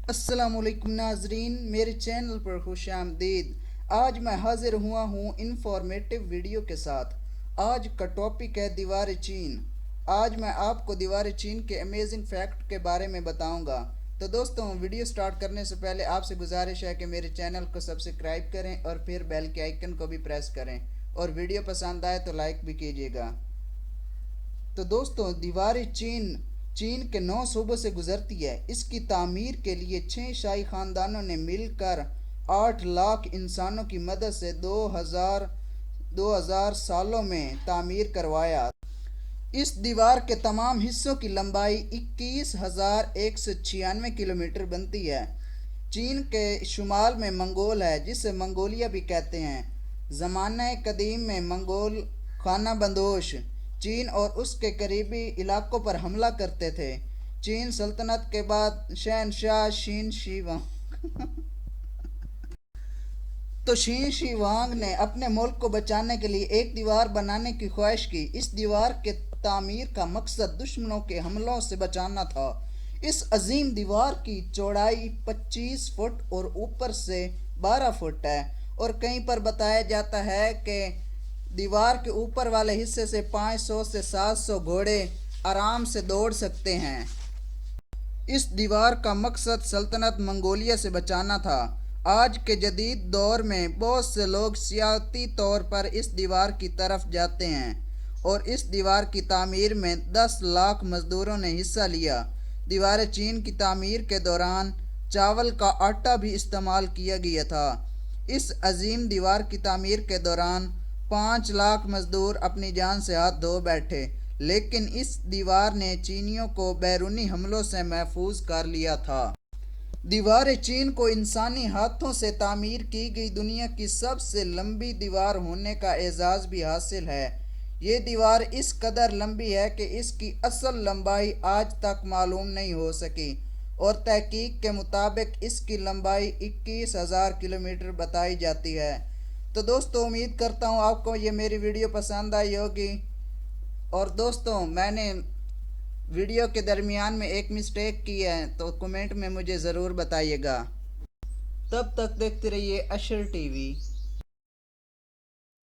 अस्सलामुअलैकुम नाजरीन, मेरे चैनल पर खुश आमदीद। आज मैं हाजिर हुआ हूँ इंफॉर्मेटिव वीडियो के साथ। आज का टॉपिक है दीवार चीन। आज मैं आपको दीवार चीन के अमेजिंग फैक्ट के बारे में बताऊंगा। तो दोस्तों, वीडियो स्टार्ट करने से पहले आपसे गुजारिश है कि मेरे चैनल को सब्सक्राइब करें और फिर बेल के आइकन को भी प्रेस करें, और वीडियो पसंद आए तो लाइक भी कीजिएगा। तो दोस्तों, दीवार चीन चीन के 9 सूबों से गुजरती है। इसकी तामीर के लिए 6 शाही ख़ानदानों ने मिलकर 8 लाख इंसानों की मदद से 2000 सालों में तामीर करवाया। इस दीवार के तमाम हिस्सों की लंबाई 21,196 किलोमीटर बनती है। चीन के शुमाल में मंगोल है, जिसे मंगोलिया भी कहते हैं। ज़माने कदीम में मंगोल खाना बंदोश चीन और उसके करीबी इलाकों पर हमला करते थे। चीन सल्तनत के बाद शहनशाह शीन शी तो शीन शी वांग ने अपने मुल्क को बचाने के लिए एक दीवार बनाने की ख्वाहिश की। इस दीवार के तामीर का मकसद दुश्मनों के हमलों से बचाना था। इस अजीम दीवार की चौड़ाई 25 फुट और ऊपर से 12 फुट है, और कहीं पर बताया जाता है कि दीवार के ऊपर वाले हिस्से से 500 से 700 घोड़े आराम से दौड़ सकते हैं। इस दीवार का मकसद सल्तनत मंगोलिया से बचाना था। आज के जदीद दौर में बहुत से लोग सियासी तौर पर इस दीवार की तरफ जाते हैं, और इस दीवार की तामीर में 10 लाख मजदूरों ने हिस्सा लिया। दीवार चीन की तामीर के दौरान चावल का आटा भी इस्तेमाल किया गया था। इस अजीम दीवार की तामीर के दौरान 5 लाख मजदूर अपनी जान से हाथ धो बैठे, लेकिन इस दीवार ने चीनियों को बैरूनी हमलों से महफूज कर लिया था। दीवार चीन को इंसानी हाथों से तामीर की गई दुनिया की सबसे लंबी दीवार होने का एजाज़ भी हासिल है। ये दीवार इस कदर लंबी है कि इसकी असल लंबाई आज तक मालूम नहीं हो सकी, और तहकीक के मुताबिक इसकी लंबाई 21,000 किलोमीटर बताई जाती है। तो दोस्तों, उम्मीद करता हूँ आपको ये मेरी वीडियो पसंद आई होगी। और दोस्तों, मैंने वीडियो के दरमियान में एक मिस्टेक की है, तो कमेंट में मुझे ज़रूर बताइएगा। तब तक देखते रहिए अशर टीवी।